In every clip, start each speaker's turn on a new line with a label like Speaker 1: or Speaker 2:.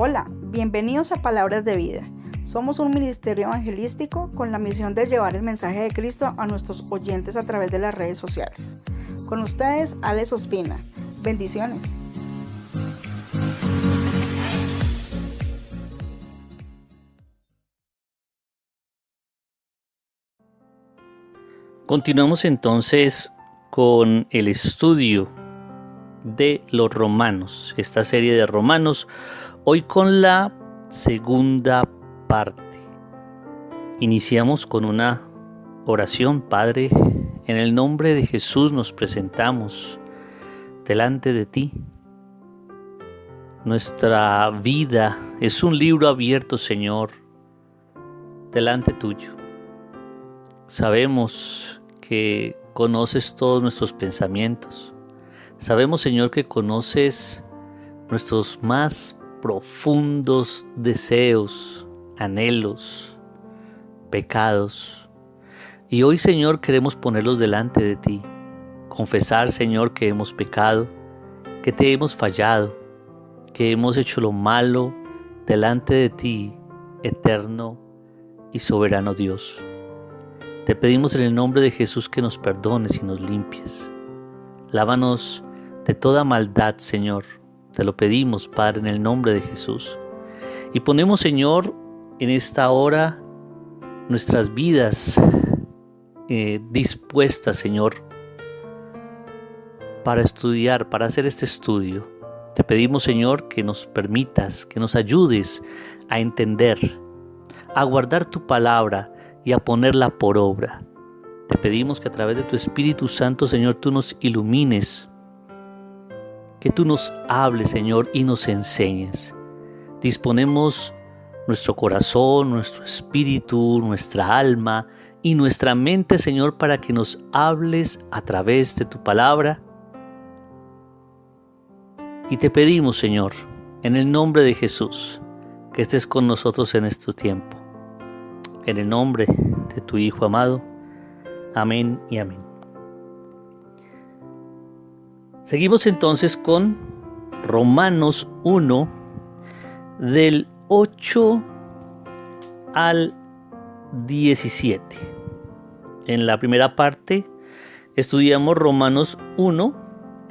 Speaker 1: Hola, bienvenidos a Palabras de Vida. Somos un ministerio evangelístico con la misión de llevar el mensaje de Cristo a nuestros oyentes a través de las redes sociales. Con ustedes, Alex Ospina. Bendiciones.
Speaker 2: Continuamos entonces con el estudio de los Romanos, esta serie de Romanos, hoy con la segunda parte. Iniciamos con una oración. Padre, en el nombre de Jesús nos presentamos delante de ti. Nuestra vida es un libro abierto, Señor, delante tuyo. Sabemos que conoces todos nuestros pensamientos. Sabemos, Señor, que conoces nuestros más profundos deseos, anhelos, pecados. Y hoy, Señor, queremos ponerlos delante de ti. Confesar, Señor, que hemos pecado, que te hemos fallado, que hemos hecho lo malo delante de ti, eterno y soberano Dios. Te pedimos en el nombre de Jesús que nos perdones y nos limpies. Lávanos de toda maldad, Señor. Te lo pedimos, Padre, en el nombre de Jesús. Y ponemos, Señor, en esta hora nuestras vidas dispuestas, Señor, para estudiar, para hacer este estudio. Te pedimos, Señor, que nos permitas, que nos ayudes a entender, a guardar tu palabra y a ponerla por obra. Te pedimos que a través de tu Espíritu Santo, Señor, tú nos ilumines, que tú nos hables, Señor, y nos enseñes. Disponemos nuestro corazón, nuestro espíritu, nuestra alma y nuestra mente, Señor, para que nos hables a través de tu palabra. Y te pedimos, Señor, en el nombre de Jesús, que estés con nosotros en este tiempo. En el nombre de tu Hijo amado. Amén y amén. Seguimos entonces con Romanos 1, del 8 al 17. En la primera parte estudiamos Romanos 1,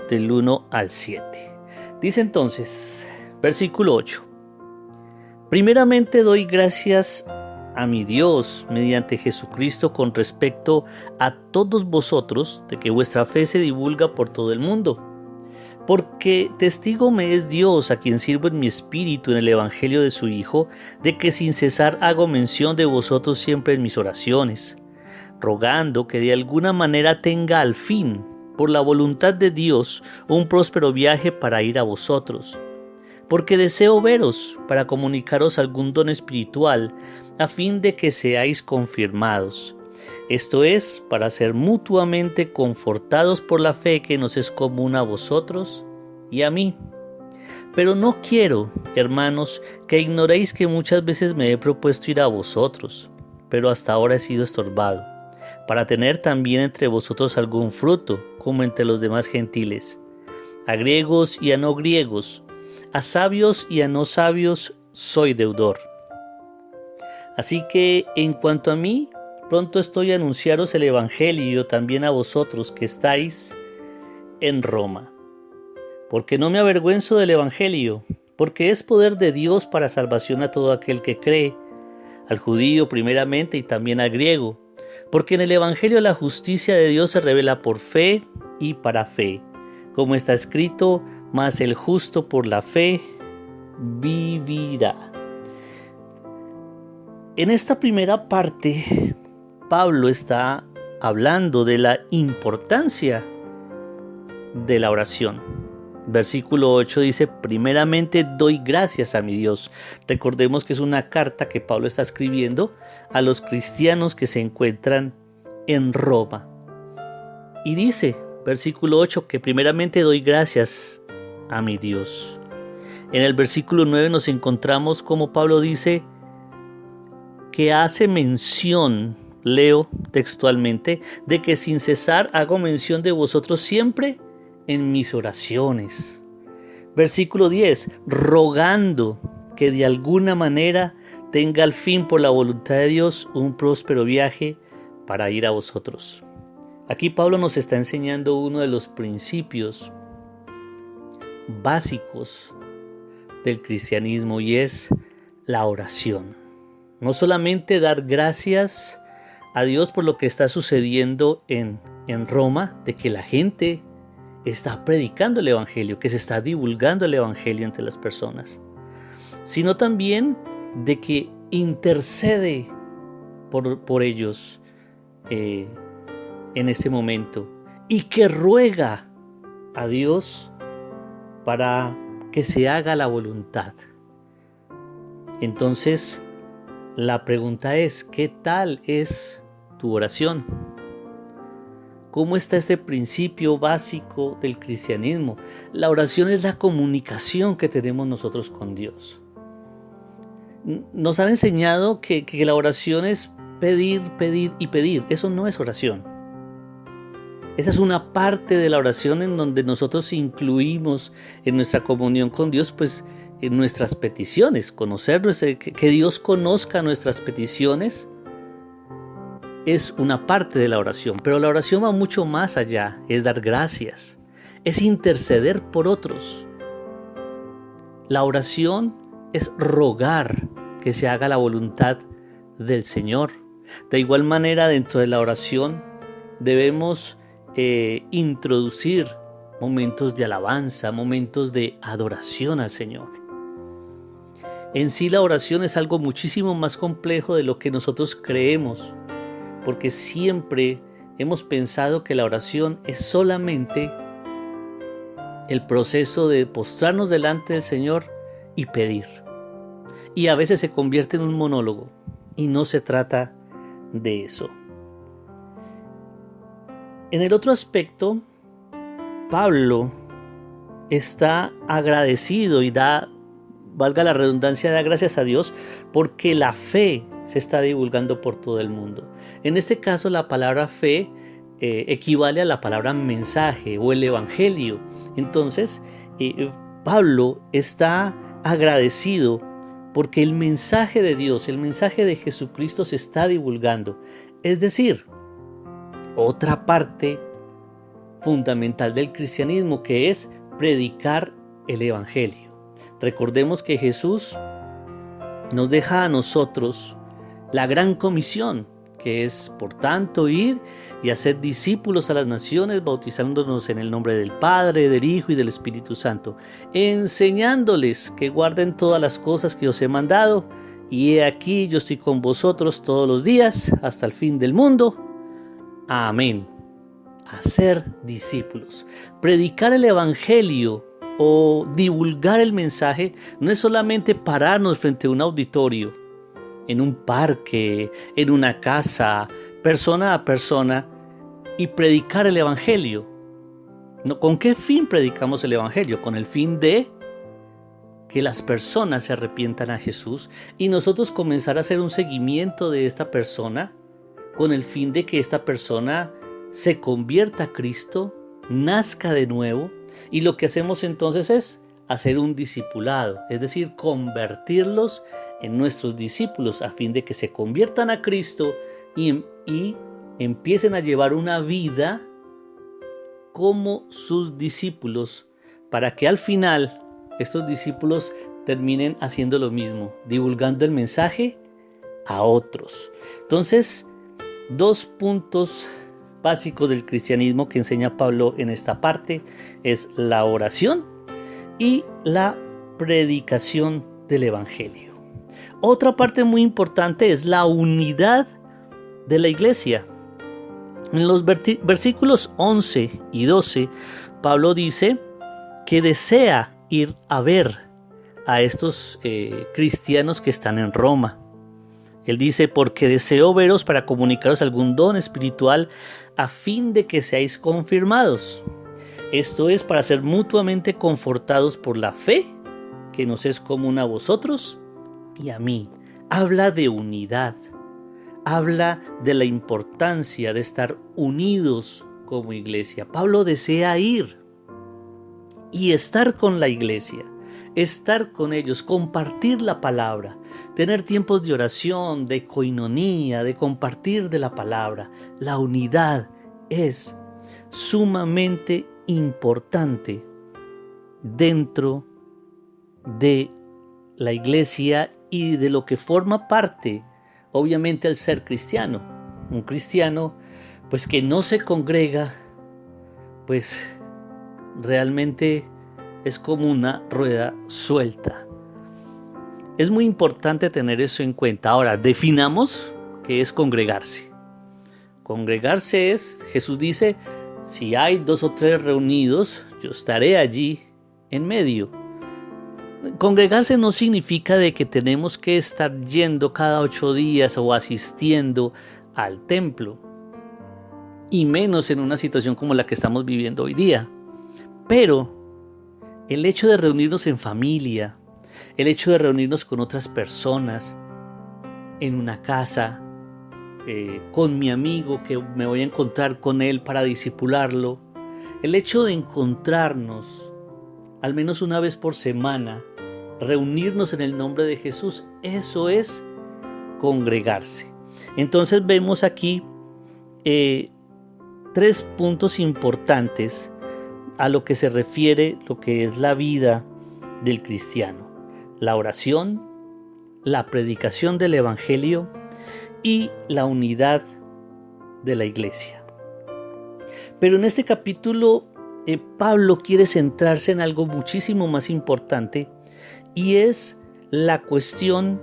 Speaker 2: del 1 al 7. Dice entonces, versículo 8. Primeramente doy gracias a mi Dios mediante Jesucristo con respecto a todos vosotros de que vuestra fe se divulga por todo el mundo. Porque testigo me es Dios, a quien sirvo en mi espíritu en el evangelio de su Hijo, de que sin cesar hago mención de vosotros siempre en mis oraciones, rogando que de alguna manera tenga al fin, por la voluntad de Dios, un próspero viaje para ir a vosotros. Porque deseo veros para comunicaros algún don espiritual, a fin de que seáis confirmados. Esto es, para ser mutuamente confortados por la fe que nos es común a vosotros y a mí. Pero no quiero, hermanos, que ignoréis que muchas veces me he propuesto ir a vosotros, pero hasta ahora he sido estorbado, para tener también entre vosotros algún fruto, como entre los demás gentiles. A griegos y a no griegos, a sabios y a no sabios soy deudor. Así que, en cuanto a mí, pronto estoy a anunciaros el evangelio también a vosotros que estáis en Roma. Porque no me avergüenzo del evangelio, porque es poder de Dios para salvación a todo aquel que cree, al judío primeramente y también al griego. Porque en el evangelio la justicia de Dios se revela por fe y para fe, como está escrito, mas el justo por la fe vivirá. En esta primera parte, Pablo está hablando de la importancia de la oración. Versículo 8 dice, primeramente doy gracias a mi Dios. Recordemos que es una carta que Pablo está escribiendo a los cristianos que se encuentran en Roma. Y dice, versículo 8, que primeramente doy gracias a mi Dios. En el versículo 9 nos encontramos como Pablo dice que hace mención, leo textualmente, de que sin cesar hago mención de vosotros siempre en mis oraciones. Versículo 10, rogando que de alguna manera tenga al fin por la voluntad de Dios un próspero viaje para ir a vosotros. Aquí Pablo nos está enseñando uno de los principios básicos del cristianismo, y es la oración. No solamente dar gracias a Dios por lo que está sucediendo en Roma, de que la gente está predicando el evangelio, que se está divulgando el evangelio entre las personas, sino también de que intercede por ellos en ese momento, y que ruega a Dios para que se haga la voluntad. Entonces, la pregunta es, ¿qué tal es tu oración? ¿Cómo está este principio básico del cristianismo? La oración es la comunicación que tenemos nosotros con Dios. Nos han enseñado que la oración es pedir, pedir y pedir. Eso no es oración. Esa es una parte de la oración en donde nosotros incluimos en nuestra comunión con Dios, pues, en nuestras peticiones. Que Dios conozca nuestras peticiones es una parte de la oración, pero la oración va mucho más allá. Es dar gracias, es interceder por otros. La oración es rogar que se haga la voluntad del Señor. De igual manera, dentro de la oración debemos introducir momentos de alabanza, momentos de adoración al Señor. En sí, la oración es algo muchísimo más complejo de lo que nosotros creemos, porque siempre hemos pensado que la oración es solamente el proceso de postrarnos delante del Señor y pedir. Y a veces se convierte en un monólogo, y no se trata de eso. En el otro aspecto, Pablo está agradecido y valga la redundancia, da gracias a Dios porque la fe se está divulgando por todo el mundo. En este caso, la palabra fe equivale a la palabra mensaje o el evangelio. Entonces, Pablo está agradecido porque el mensaje de Dios, el mensaje de Jesucristo se está divulgando. Es decir, otra parte fundamental del cristianismo, que es predicar el evangelio. Recordemos que Jesús nos deja a nosotros la gran comisión, que es, por tanto, ir y hacer discípulos a las naciones, bautizándonos en el nombre del Padre, del Hijo y del Espíritu Santo, enseñándoles que guarden todas las cosas que os he mandado, y he aquí yo estoy con vosotros todos los días hasta el fin del mundo. Amén. Hacer discípulos. Predicar el evangelio o divulgar el mensaje no es solamente pararnos frente a un auditorio, en un parque, en una casa, persona a persona, y predicar el evangelio. No, ¿con qué fin predicamos el evangelio? Con el fin de que las personas se arrepientan a Jesús y nosotros comenzar a hacer un seguimiento de esta persona, con el fin de que esta persona se convierta a Cristo, nazca de nuevo, y lo que hacemos entonces es hacer un discipulado, es decir, convertirlos en nuestros discípulos a fin de que se conviertan a Cristo y empiecen a llevar una vida como sus discípulos, para que al final estos discípulos terminen haciendo lo mismo, divulgando el mensaje a otros. Entonces, dos puntos básicos del cristianismo que enseña Pablo en esta parte es la oración y la predicación del evangelio. Otra parte muy importante es la unidad de la iglesia. En los versículos 11 y 12, Pablo dice que desea ir a ver a estos cristianos que están en Roma. Él dice, porque deseo veros para comunicaros algún don espiritual a fin de que seáis confirmados. Esto es para ser mutuamente confortados por la fe que nos es común a vosotros y a mí. Habla de unidad. Habla de la importancia de estar unidos como iglesia. Pablo desea ir y estar con la iglesia. estar con ellos, compartir la palabra, tener tiempos de oración, de coinonía, de compartir de la palabra. La unidad es sumamente importante dentro de la iglesia y de lo que forma parte, obviamente, al ser cristiano. Un cristiano, pues que no se congrega, pues realmente es como una rueda suelta. Es muy importante tener eso en cuenta. Ahora, definamos qué es congregarse. Congregarse es, Jesús dice, si hay 2 o 3 reunidos, yo estaré allí en medio. Congregarse no significa de que tenemos que estar yendo cada 8 días o asistiendo al templo, y menos en una situación como la que estamos viviendo hoy día. Pero el hecho de reunirnos en familia, el hecho de reunirnos con otras personas, en una casa, con mi amigo que me voy a encontrar con él para discipularlo, el hecho de encontrarnos al menos una vez por semana, reunirnos en el nombre de Jesús, eso es congregarse. Entonces vemos aquí 3 puntos importantes a lo que se refiere lo que es la vida del cristiano: la oración, la predicación del evangelio y la unidad de la iglesia. Pero en este capítulo Pablo quiere centrarse en algo muchísimo más importante, y es la cuestión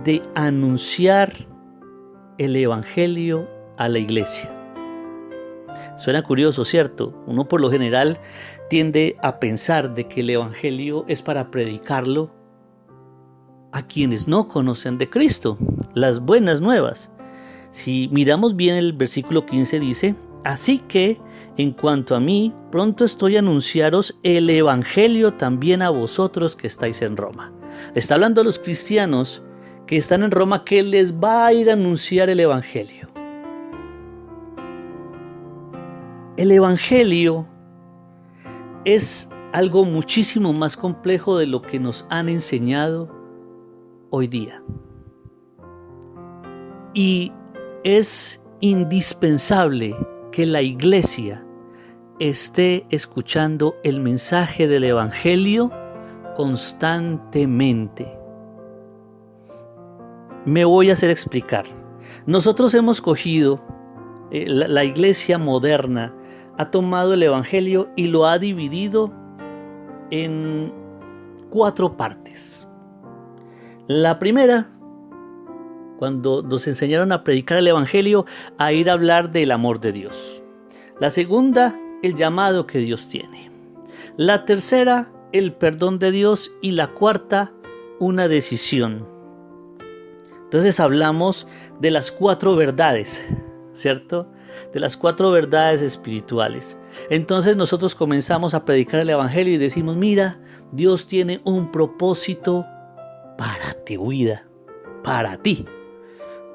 Speaker 2: de anunciar el evangelio a la iglesia. Suena curioso, ¿cierto? Uno por lo general tiende a pensar de que el evangelio es para predicarlo a quienes no conocen de Cristo, las buenas nuevas. Si miramos bien el versículo 15 dice: así que, en cuanto a mí, pronto estoy a anunciaros el evangelio también a vosotros que estáis en Roma. Está hablando a los cristianos que están en Roma, que les va a ir a anunciar el evangelio. El evangelio es algo muchísimo más complejo de lo que nos han enseñado hoy día. Y es indispensable que la iglesia esté escuchando el mensaje del evangelio constantemente. Me voy a hacer explicar. Nosotros hemos cogido, la iglesia moderna ha tomado el evangelio y lo ha dividido en 4 partes. La primera, cuando nos enseñaron a predicar el evangelio, a ir a hablar del amor de Dios. La segunda, el llamado que Dios tiene. La tercera, el perdón de Dios. Y la cuarta, una decisión. Entonces hablamos de las 4 verdades, ¿cierto? De las 4 verdades espirituales. Entonces nosotros comenzamos a predicar el evangelio y decimos: mira, Dios tiene un propósito para tu vida, para ti.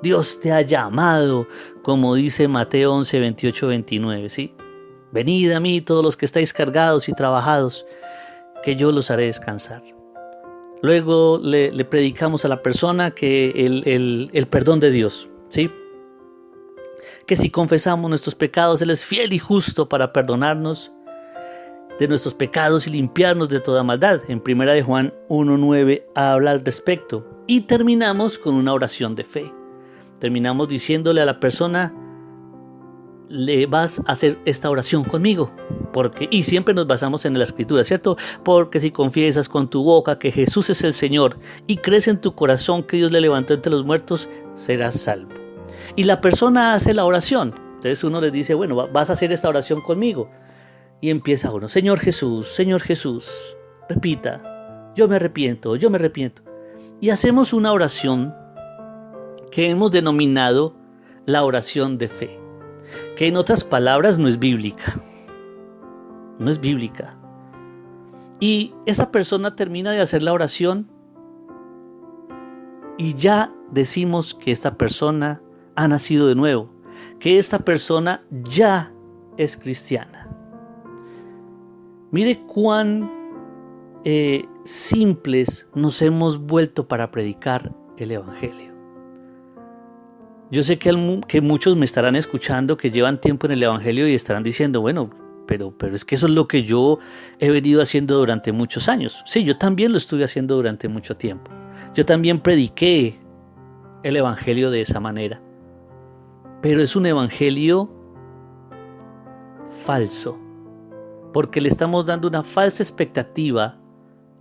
Speaker 2: Dios te ha llamado, como dice Mateo 11, 28, 29, ¿sí? Venid a mí todos los que estáis cargados y trabajados, que yo los haré descansar. Luego le predicamos a la persona que el perdón de Dios, ¿sí? Que si confesamos nuestros pecados, Él es fiel y justo para perdonarnos de nuestros pecados y limpiarnos de toda maldad. En 1 de Juan 1:9 habla al respecto. Y terminamos con una oración de fe. Terminamos diciéndole a la persona: le vas a hacer esta oración conmigo. Y siempre nos basamos en la escritura, ¿cierto? Porque si confiesas con tu boca que Jesús es el Señor y crees en tu corazón que Dios le levantó entre los muertos, serás salvo. Y la persona hace la oración. Entonces uno les dice: bueno, vas a hacer esta oración conmigo. Y empieza uno: Señor Jesús, repita, yo me arrepiento. Y hacemos una oración que hemos denominado la oración de fe, que en otras palabras no es bíblica. Y esa persona termina de hacer la oración y ya decimos que esta persona ha nacido de nuevo, que esta persona ya es cristiana. Mire cuán simples nos hemos vuelto para predicar el Evangelio. Yo sé que muchos me estarán escuchando que llevan tiempo en el Evangelio y estarán diciendo, bueno, pero es que eso es lo que yo he venido haciendo durante muchos años. Sí, yo también lo estuve haciendo durante mucho tiempo. Yo también prediqué el Evangelio de esa manera. Pero es un Evangelio falso, porque le estamos dando una falsa expectativa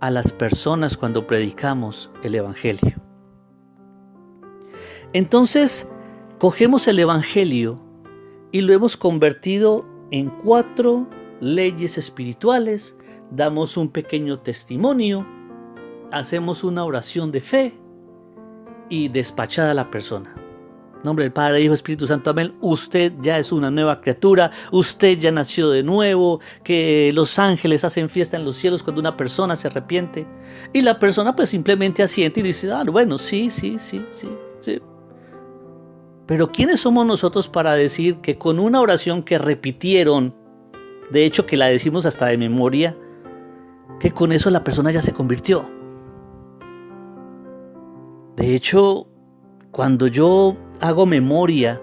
Speaker 2: a las personas cuando predicamos el Evangelio. Entonces, cogemos el Evangelio y lo hemos convertido en 4 leyes espirituales, damos un pequeño testimonio, hacemos una oración de fe y despachada la persona. En nombre del Padre, Hijo, Espíritu Santo, amén. Usted ya es una nueva criatura, usted ya nació de nuevo, que los ángeles hacen fiesta en los cielos cuando una persona se arrepiente. Y la persona pues simplemente asiente y dice, bueno, sí. Pero ¿quiénes somos nosotros para decir que con una oración que repitieron, de hecho que la decimos hasta de memoria, que con eso la persona ya se convirtió? De hecho, cuando yo hago memoria,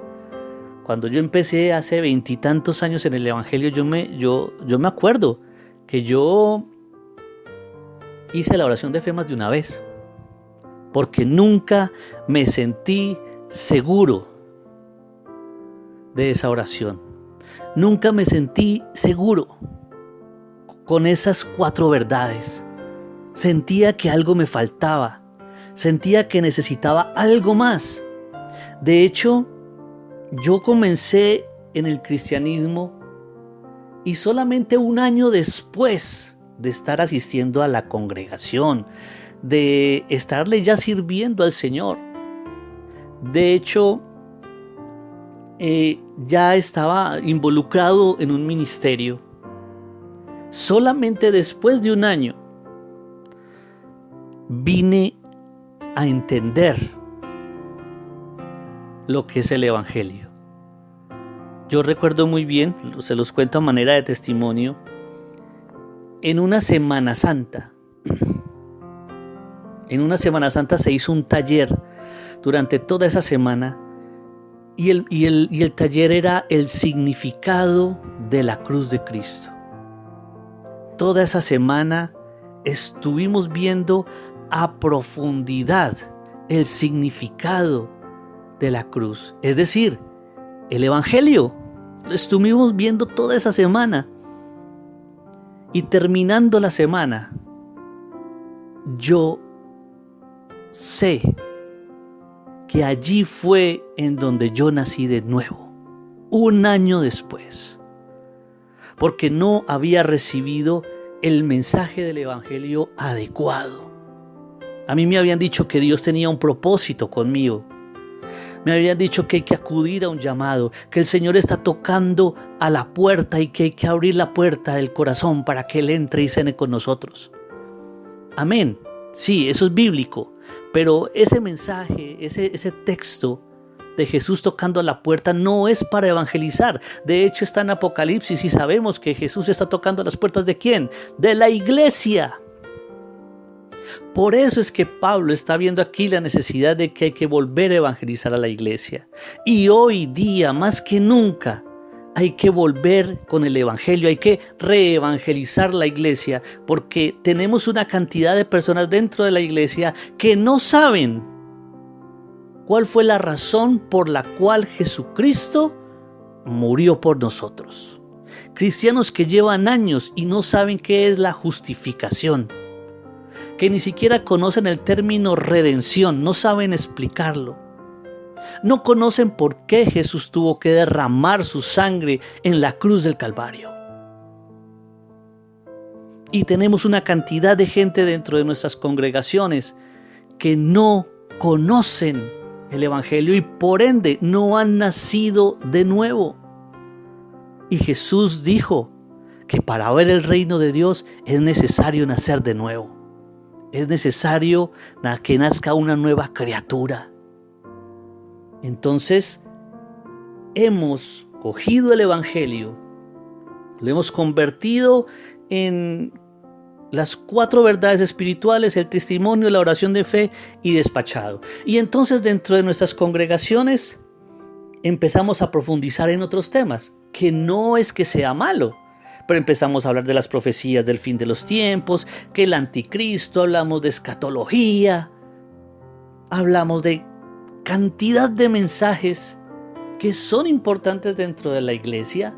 Speaker 2: cuando yo empecé hace 20 y tantos años en el Evangelio, yo me acuerdo que yo hice la oración de fe más de una vez, porque nunca me sentí seguro de esa oración. Nunca me sentí seguro con esas 4 verdades. Sentía que algo me faltaba. Sentía que necesitaba algo más. De hecho, yo comencé en el cristianismo y solamente un año después de estar asistiendo a la congregación, de estarle ya sirviendo al Señor, de hecho, ya estaba involucrado en un ministerio. Solamente después de un año vine a entender lo que es el Evangelio. Yo recuerdo muy bien, se los cuento a manera de testimonio, en una Semana Santa. En una Semana Santa se hizo un taller durante toda esa semana y el taller era el significado de la cruz de Cristo. Toda esa semana estuvimos viendo a profundidad el significado de la cruz, es decir, el Evangelio. Lo estuvimos viendo toda esa semana y terminando la semana, yo sé que allí fue en donde yo nací de nuevo, un año después, porque no había recibido el mensaje del Evangelio adecuado. A mí me habían dicho que Dios tenía un propósito conmigo. Me habían dicho que hay que acudir a un llamado, que el Señor está tocando a la puerta y que hay que abrir la puerta del corazón para que Él entre y cene con nosotros. Amén. Sí, eso es bíblico, pero ese mensaje, ese texto de Jesús tocando a la puerta no es para evangelizar. De hecho, está en Apocalipsis y sabemos que Jesús está tocando a las puertas ¿de quién? De la iglesia. Por eso es que Pablo está viendo aquí la necesidad de que hay que volver a evangelizar a la iglesia. Y hoy día, más que nunca, hay que volver con el Evangelio, hay que reevangelizar la iglesia, porque tenemos una cantidad de personas dentro de la iglesia que no saben cuál fue la razón por la cual Jesucristo murió por nosotros. Cristianos que llevan años y no saben qué es la justificación, que ni siquiera conocen el término redención, no saben explicarlo. No conocen por qué Jesús tuvo que derramar su sangre en la cruz del Calvario. Y tenemos una cantidad de gente dentro de nuestras congregaciones que no conocen el Evangelio y por ende no han nacido de nuevo. Y Jesús dijo que para ver el reino de Dios es necesario nacer de nuevo. Es necesario que nazca una nueva criatura. Entonces, hemos cogido el Evangelio, lo hemos convertido en las 4 verdades espirituales, el testimonio, la oración de fe y despachado. Y entonces dentro de nuestras congregaciones empezamos a profundizar en otros temas, que no es que sea malo, pero empezamos a hablar de las profecías del fin de los tiempos, que el anticristo, hablamos de escatología, hablamos de cantidad de mensajes que son importantes dentro de la iglesia,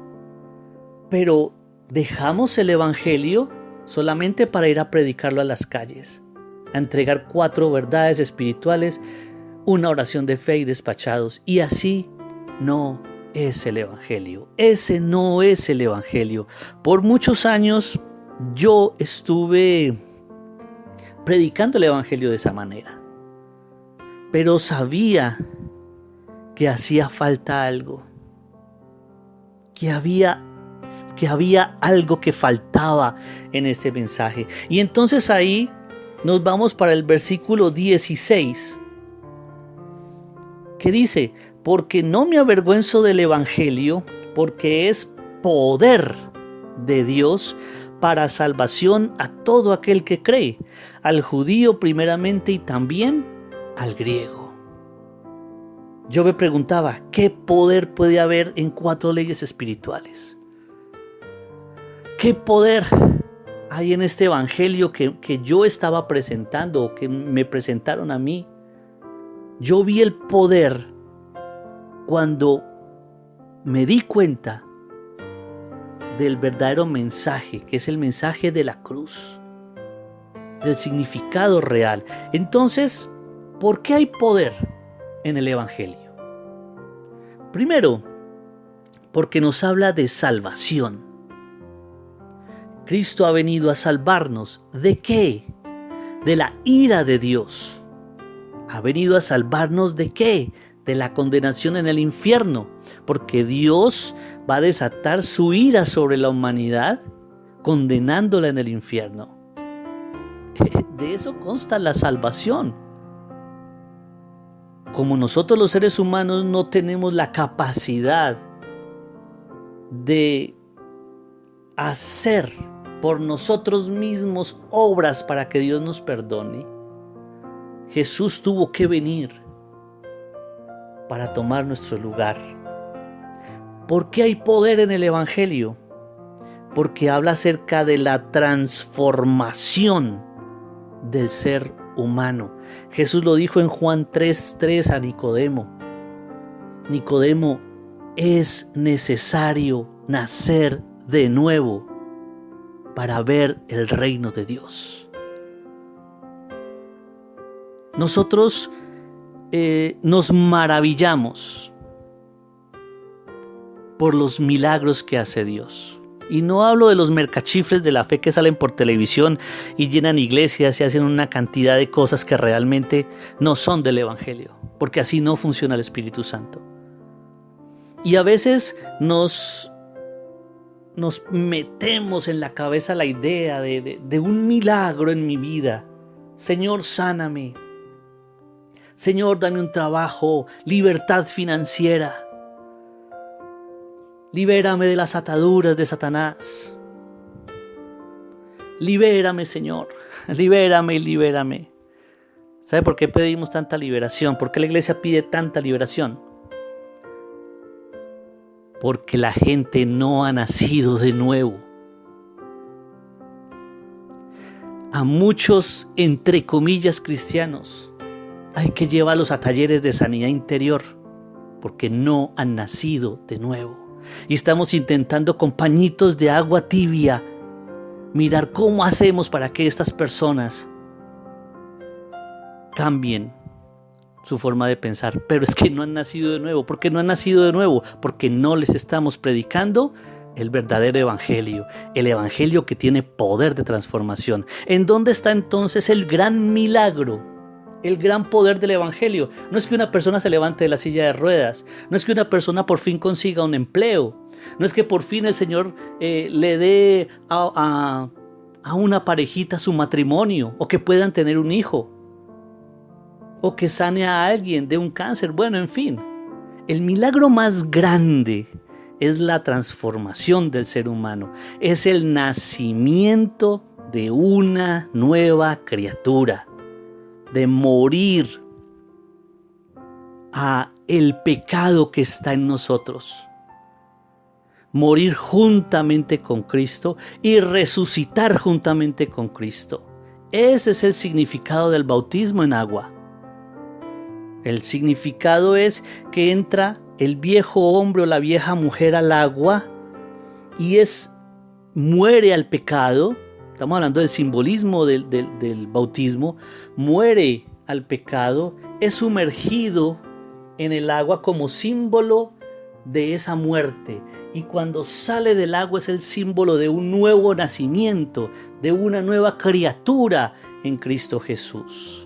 Speaker 2: pero dejamos el evangelio solamente para ir a predicarlo a las calles, a entregar 4 verdades espirituales, una oración de fe y despachados, y así no es el evangelio. Ese no es el evangelio. Por muchos años yo estuve predicando el evangelio de esa manera, pero sabía que hacía falta algo, que había algo que faltaba en este mensaje. Y entonces ahí nos vamos para el versículo 16, que dice: porque no me avergüenzo del evangelio, porque es poder de Dios para salvación a todo aquel que cree, al judío primeramente y también al griego. Yo me preguntaba, ¿qué poder puede haber en 4 leyes espirituales? ¿Qué poder hay en este evangelio que yo estaba presentando o que me presentaron a mí? Yo vi el poder cuando me di cuenta del verdadero mensaje, que es el mensaje de la cruz, del significado real. Entonces, ¿por qué hay poder en el evangelio? Primero, porque nos habla de salvación. Cristo ha venido a salvarnos. ¿De qué? De la ira de Dios. ¿Ha venido a salvarnos de qué? De la condenación en el infierno, porque Dios va a desatar su ira sobre la humanidad, condenándola en el infierno. De eso consta la salvación. Como nosotros los seres humanos no tenemos la capacidad de hacer por nosotros mismos obras para que Dios nos perdone, Jesús tuvo que venir para tomar nuestro lugar. ¿Por qué hay poder en el evangelio? Porque habla acerca de la transformación del ser humano. Jesús lo dijo en Juan 3:3 a Nicodemo. Nicodemo, es necesario nacer de nuevo para ver el reino de Dios. Nosotros nos maravillamos por los milagros que hace Dios. Y no hablo de los mercachifles de la fe que salen por televisión y llenan iglesias y hacen una cantidad de cosas que realmente no son del evangelio, porque así no funciona el Espíritu Santo. Y a veces nos metemos en la cabeza la idea de un milagro en mi vida. Señor, sáname. Señor, dame un trabajo, libertad financiera. Libérame de las ataduras de Satanás. Libérame, Señor. Libérame y libérame. ¿Sabe por qué pedimos tanta liberación? ¿Por qué la iglesia pide tanta liberación? Porque la gente no ha nacido de nuevo. A muchos, entre comillas, cristianos, hay que llevarlos a talleres de sanidad interior porque no han nacido de nuevo. Y estamos intentando con pañitos de agua tibia mirar cómo hacemos para que estas personas cambien su forma de pensar. Pero es que no han nacido de nuevo. ¿Por qué no han nacido de nuevo? Porque no les estamos predicando el verdadero evangelio. El evangelio que tiene poder de transformación. ¿En dónde está entonces el gran milagro? El gran poder del evangelio. No es que una persona se levante de la silla de ruedas. No es que una persona por fin consiga un empleo. No es que por fin el Señor le dé a una parejita su matrimonio, o que puedan tener un hijo, o que sane a alguien de un cáncer. Bueno, en fin, el milagro más grande es la transformación del ser humano. Es el nacimiento de una nueva criatura, de morir a el pecado que está en nosotros, morir juntamente con Cristo y resucitar juntamente con Cristo. Ese es el significado del bautismo en agua. El significado es que entra el viejo hombre o la vieja mujer al agua y muere al pecado. Estamos hablando del simbolismo del bautismo. Muere al pecado, es sumergido en el agua como símbolo de esa muerte. Y cuando sale del agua es el símbolo de un nuevo nacimiento, de una nueva criatura en Cristo Jesús.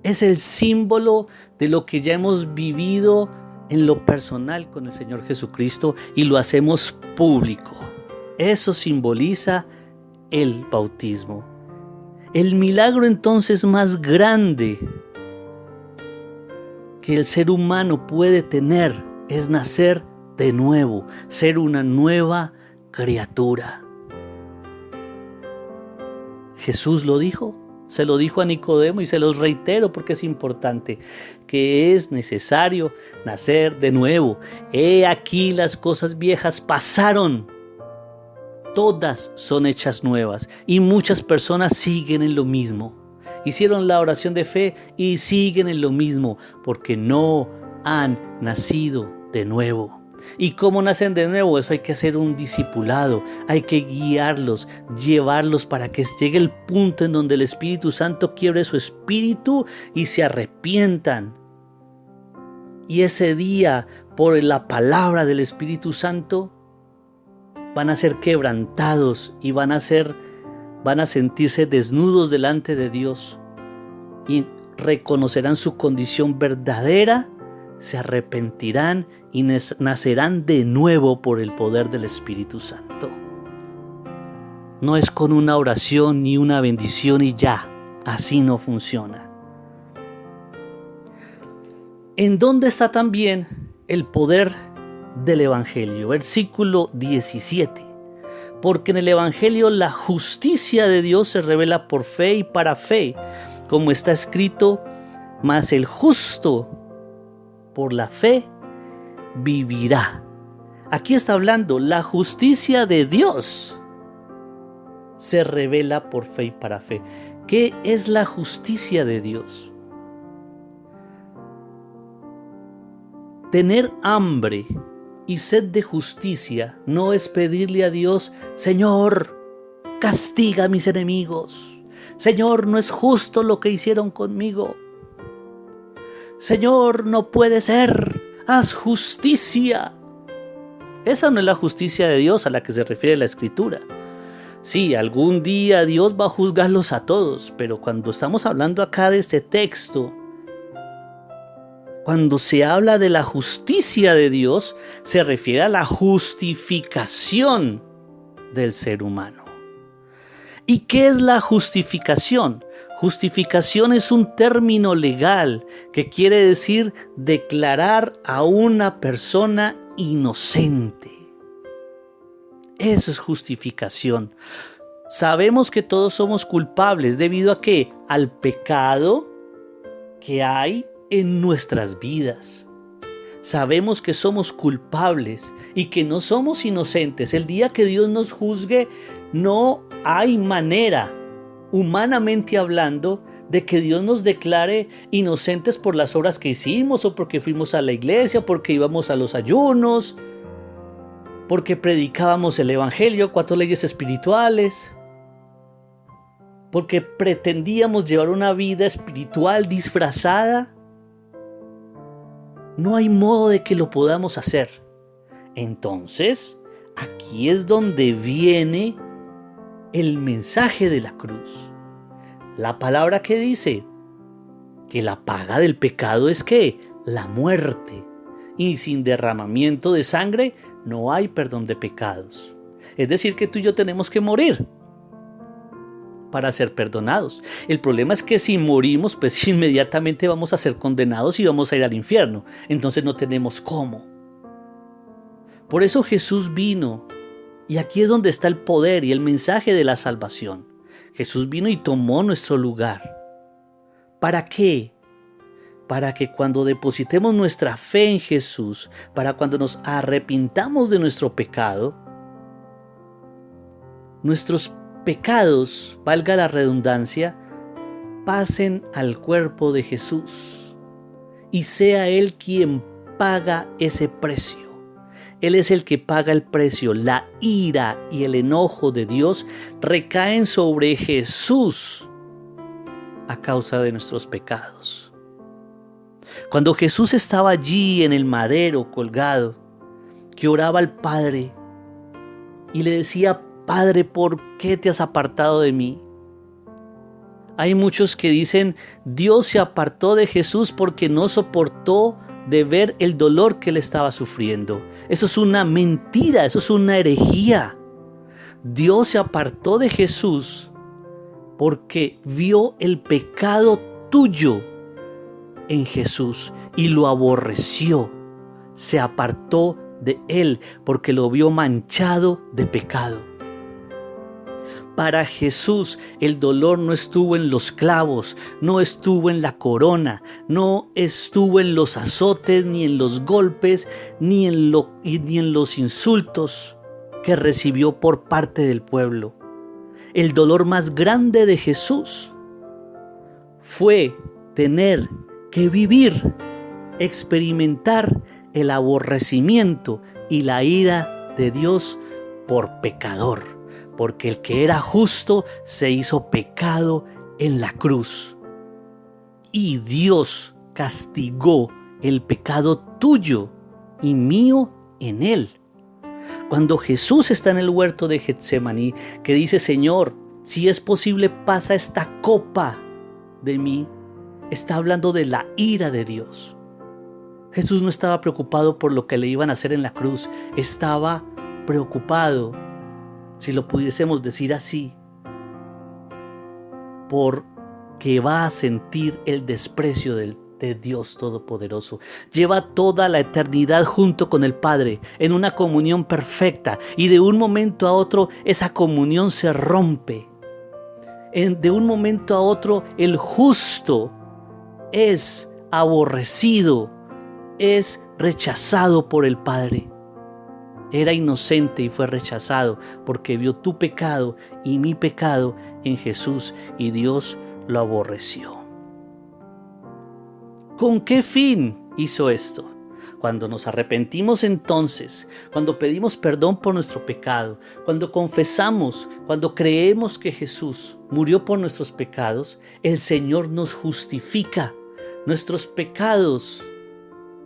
Speaker 2: Es el símbolo de lo que ya hemos vivido en lo personal con el Señor Jesucristo y lo hacemos público. Eso simboliza el bautismo. El milagro entonces más grande que el ser humano puede tener es nacer de nuevo, ser una nueva criatura. Jesús lo dijo. Se lo dijo a Nicodemo y se los reitero porque es importante, que es necesario nacer de nuevo. He aquí las cosas viejas pasaron, todas son hechas nuevas y muchas personas siguen en lo mismo. Hicieron la oración de fe y siguen en lo mismo porque no han nacido de nuevo. ¿Y cómo nacen de nuevo? Eso hay que hacer un discipulado, hay que guiarlos, llevarlos para que llegue el punto en donde el Espíritu Santo quiebre su espíritu y se arrepientan. Y ese día, por la palabra del Espíritu Santo, van a ser quebrantados y van a sentirse desnudos delante de Dios y reconocerán su condición verdadera, se arrepentirán y nacerán de nuevo por el poder del Espíritu Santo. No es con una oración ni una bendición y ya, así no funciona. ¿En dónde está también el poder del Evangelio? Versículo 17. Porque en el Evangelio la justicia de Dios se revela por fe y para fe, como está escrito, mas el justo por la fe vivirá. Aquí está hablando, la justicia de Dios se revela por fe y para fe. ¿Qué es la justicia de Dios? Tener hambre y sed de justicia no es pedirle a Dios, Señor, castiga a mis enemigos. Señor, no es justo lo que hicieron conmigo. Señor, no puede ser, haz justicia. Esa no es la justicia de Dios a la que se refiere la Escritura. Sí, algún día Dios va a juzgarlos a todos, pero cuando estamos hablando acá de este texto, cuando se habla de la justicia de Dios, se refiere a la justificación del ser humano. ¿Y qué es la justificación? Justificación es un término legal que quiere decir declarar a una persona inocente. Eso es justificación. Sabemos que todos somos culpables debido a ¿qué? Al pecado que hay en nuestras vidas. Sabemos que somos culpables y que no somos inocentes. El día que Dios nos juzgue, no hay manera, humanamente hablando, de que Dios nos declare inocentes por las obras que hicimos, o porque fuimos a la iglesia, porque íbamos a los ayunos, porque predicábamos el Evangelio, 4 leyes espirituales, porque pretendíamos llevar una vida espiritual disfrazada. No hay modo de que lo podamos hacer. Entonces, aquí es donde viene el mensaje de la cruz. La palabra que dice que la paga del pecado es ¿qué? La muerte. Y sin derramamiento de sangre no hay perdón de pecados. Es decir, que tú y yo tenemos que morir para ser perdonados. El problema es que si morimos, pues inmediatamente vamos a ser condenados y vamos a ir al infierno. Entonces no tenemos cómo. Por eso Jesús vino Y aquí es donde está el poder y el mensaje de la salvación. Jesús vino y tomó nuestro lugar. ¿Para qué? Para que cuando depositemos nuestra fe en Jesús, para cuando nos arrepintamos de nuestro pecado, nuestros pecados, valga la redundancia, pasen al cuerpo de Jesús y sea Él quien paga ese precio. Él es el que paga el precio. La ira y el enojo de Dios recaen sobre Jesús a causa de nuestros pecados. Cuando Jesús estaba allí en el madero colgado, que oraba al Padre y le decía: Padre, ¿por qué te has apartado de mí? Hay muchos que dicen: Dios se apartó de Jesús porque no soportó de ver el dolor que él estaba sufriendo. Eso es una mentira, eso es una herejía. Dios se apartó de Jesús porque vio el pecado tuyo en Jesús y lo aborreció. Se apartó de él porque lo vio manchado de pecado. Para Jesús el dolor no estuvo en los clavos, no estuvo en la corona, no estuvo en los azotes, ni en los golpes, ni en los insultos que recibió por parte del pueblo. El dolor más grande de Jesús fue tener que vivir, experimentar el aborrecimiento y la ira de Dios por pecador. Porque el que era justo se hizo pecado en la cruz. Y Dios castigó el pecado tuyo y mío en él. Cuando Jesús está en el huerto de Getsemaní, que dice: Señor, si es posible, pasa esta copa de mí, está hablando de la ira de Dios. Jesús no estaba preocupado por lo que le iban a hacer en la cruz, estaba preocupado, si lo pudiésemos decir así, porque va a sentir el desprecio de Dios Todopoderoso. Lleva toda la eternidad junto con el Padre en una comunión perfecta, y de un momento a otro esa comunión se rompe. De un momento a otro el justo es aborrecido, es rechazado por el Padre. Era inocente y fue rechazado porque vio tu pecado y mi pecado en Jesús, y Dios lo aborreció. ¿Con qué fin hizo esto? Cuando nos arrepentimos entonces, cuando pedimos perdón por nuestro pecado, cuando confesamos, cuando creemos que Jesús murió por nuestros pecados, el Señor nos justifica. Nuestros pecados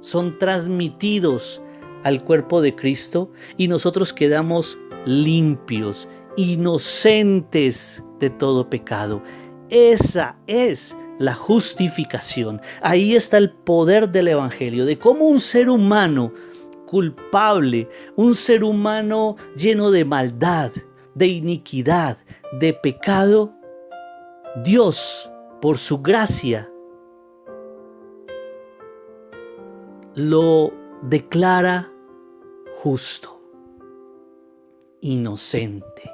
Speaker 2: son transmitidos al cuerpo de Cristo y nosotros quedamos limpios, inocentes de todo pecado. Esa es la justificación. Ahí está el poder del Evangelio, de cómo un ser humano culpable, un ser humano lleno de maldad, de iniquidad, de pecado, Dios, por su gracia, lo declara justo, inocente.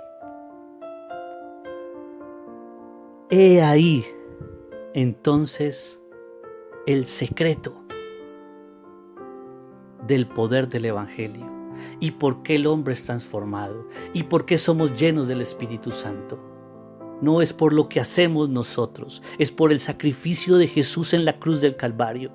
Speaker 2: He ahí entonces el secreto del poder del Evangelio, y por qué el hombre es transformado, y por qué somos llenos del Espíritu Santo. No es por lo que hacemos nosotros, es por el sacrificio de Jesús en la cruz del Calvario.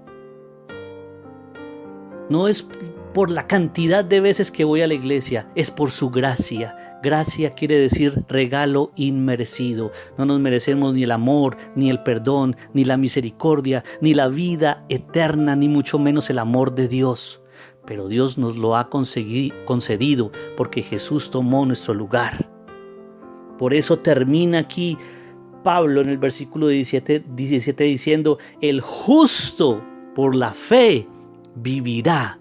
Speaker 2: No es por la cantidad de veces que voy a la iglesia, es por su gracia. Gracia quiere decir regalo inmerecido. No nos merecemos ni el amor, ni el perdón, ni la misericordia, ni la vida eterna, ni mucho menos el amor de Dios. Pero Dios nos lo ha concedido porque Jesús tomó nuestro lugar. Por eso termina aquí Pablo en el versículo 17 diciendo: el justo por la fe vivirá.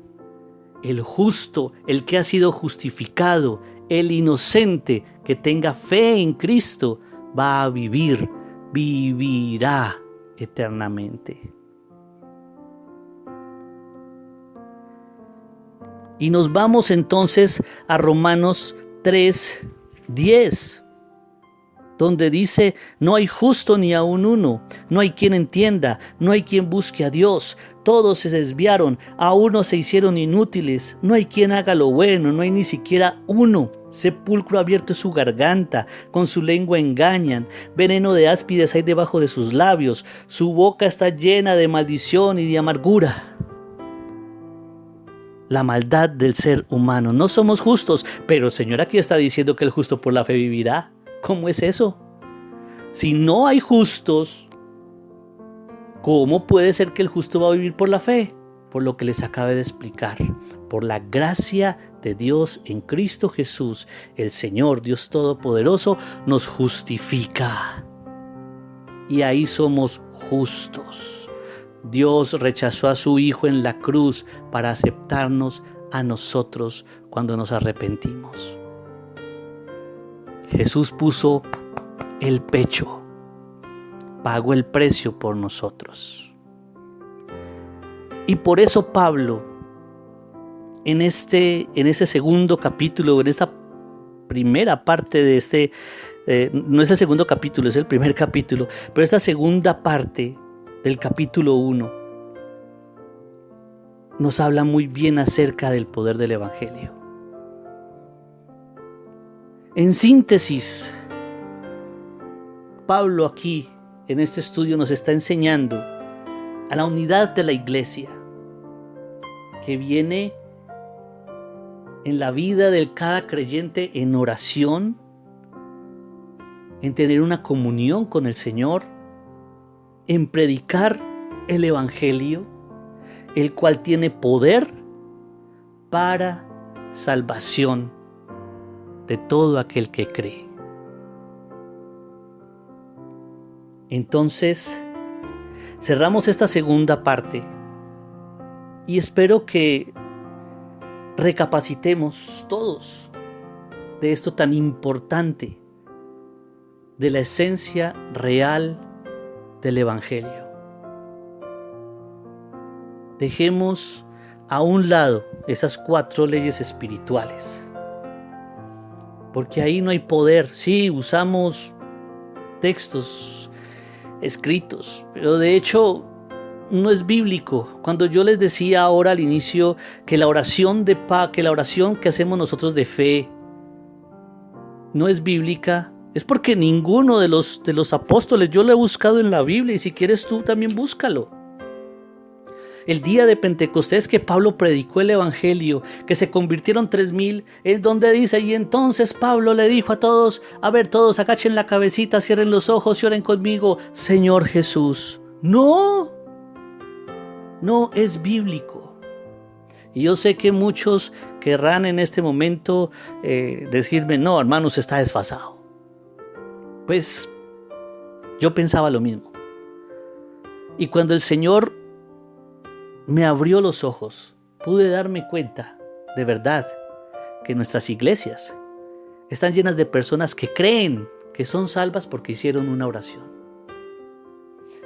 Speaker 2: El justo, el que ha sido justificado, el inocente que tenga fe en Cristo, va a vivir, vivirá eternamente. Y nos vamos entonces a Romanos 3:10, donde dice: no hay justo ni aun uno, no hay quien entienda, no hay quien busque a Dios, todos se desviaron, a uno se hicieron inútiles, no hay quien haga lo bueno, no hay ni siquiera uno. Sepulcro abierto es su garganta, con su lengua engañan, veneno de áspides hay debajo de sus labios, su boca está llena de maldición y de amargura. La maldad del ser humano. No somos justos, pero el Señor aquí está diciendo que el justo por la fe vivirá. ¿Cómo es eso? Si no hay justos, ¿cómo puede ser que el justo va a vivir por la fe? Por lo que les acabé de explicar. Por la gracia de Dios en Cristo Jesús, el Señor Dios Todopoderoso nos justifica. Y ahí somos justos. Dios rechazó a su Hijo en la cruz para aceptarnos a nosotros cuando nos arrepentimos. Jesús puso el pecho, pagó el precio por nosotros. Y por eso Pablo, en ese segundo capítulo, en esta primera parte de no es el segundo capítulo, es el primer capítulo, pero esta segunda parte del capítulo 1 nos habla muy bien acerca del poder del Evangelio. En síntesis, Pablo aquí en este estudio nos está enseñando a la unidad de la iglesia que viene en la vida de cada creyente en oración, en tener una comunión con el Señor, en predicar el Evangelio, el cual tiene poder para salvación de todo aquel que cree. Entonces, cerramos esta segunda parte y espero que recapacitemos todos de esto tan importante, de la esencia real del Evangelio. Dejemos a un lado esas 4 leyes espirituales, porque ahí no hay poder. Sí, usamos textos escritos, pero de hecho no es bíblico. Cuando yo les decía ahora al inicio que la oración que hacemos nosotros de fe no es bíblica, es porque ninguno de los apóstoles, yo lo he buscado en la Biblia, y si quieres tú también búscalo. El día de Pentecostés que Pablo predicó el Evangelio, que se convirtieron 3,000, es donde dice: y entonces Pablo le dijo a todos: a ver, todos agachen la cabecita, cierren los ojos y oren conmigo, Señor Jesús. No es bíblico. Y yo sé que muchos querrán en este momento decirme: no, hermano, usted está desfasado. Pues yo pensaba lo mismo. Y cuando el Señor me abrió los ojos, pude darme cuenta de verdad que nuestras iglesias están llenas de personas que creen que son salvas porque hicieron una oración.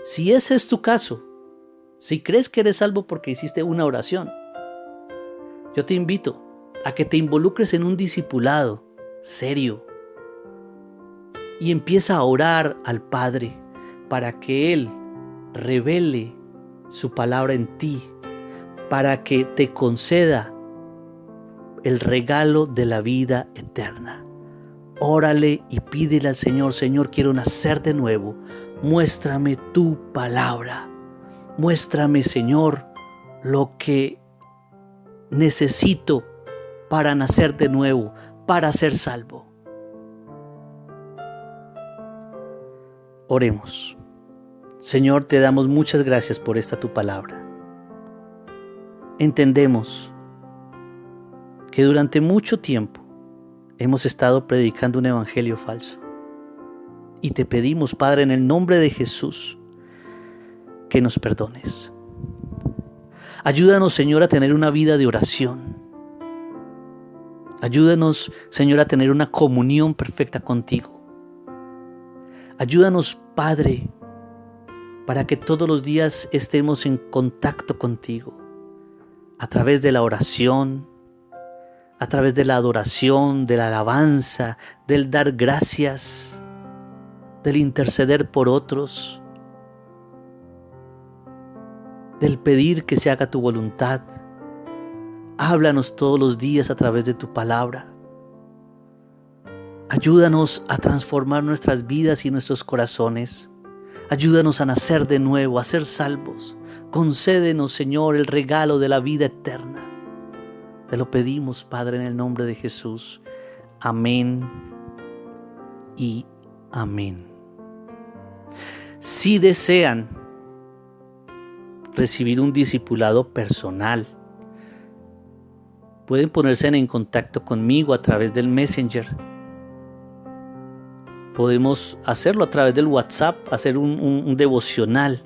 Speaker 2: Si ese es tu caso, si crees que eres salvo porque hiciste una oración, yo te invito a que te involucres en un discipulado serio y empieza a orar al Padre para que Él revele su palabra en ti, para que te conceda el regalo de la vida eterna. Órale y pídele al Señor: Señor, quiero nacer de nuevo. Muéstrame tu palabra. Muéstrame, Señor, lo que necesito para nacer de nuevo, para ser salvo. Oremos. Señor, te damos muchas gracias por esta tu palabra. Entendemos que durante mucho tiempo hemos estado predicando un evangelio falso. Y te pedimos, Padre, en el nombre de Jesús, que nos perdones. Ayúdanos, Señor, a tener una vida de oración. Ayúdanos, Señor, a tener una comunión perfecta contigo. Ayúdanos, Padre, para que todos los días estemos en contacto contigo, a través de la oración, a través de la adoración, de la alabanza, del dar gracias, del interceder por otros, del pedir que se haga tu voluntad. Háblanos todos los días a través de tu palabra. Ayúdanos a transformar nuestras vidas y nuestros corazones. Ayúdanos a nacer de nuevo, a ser salvos. Concédenos, Señor, el regalo de la vida eterna. Te lo pedimos, Padre, en el nombre de Jesús. Amén y amén. Si desean recibir un discipulado personal, pueden ponerse en contacto conmigo a través del Messenger. Podemos hacerlo a través del WhatsApp, hacer un devocional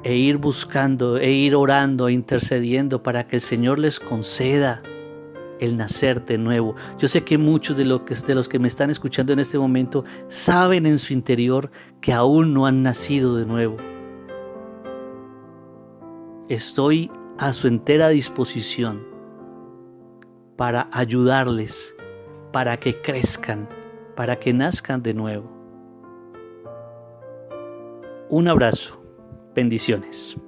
Speaker 2: e ir buscando, e ir orando, e intercediendo para que el Señor les conceda el nacer de nuevo. Yo sé que muchos de los que me están escuchando en este momento saben en su interior que aún no han nacido de nuevo. Estoy a su entera disposición para ayudarles, para que crezcan, para que nazcan de nuevo. Un abrazo. Bendiciones.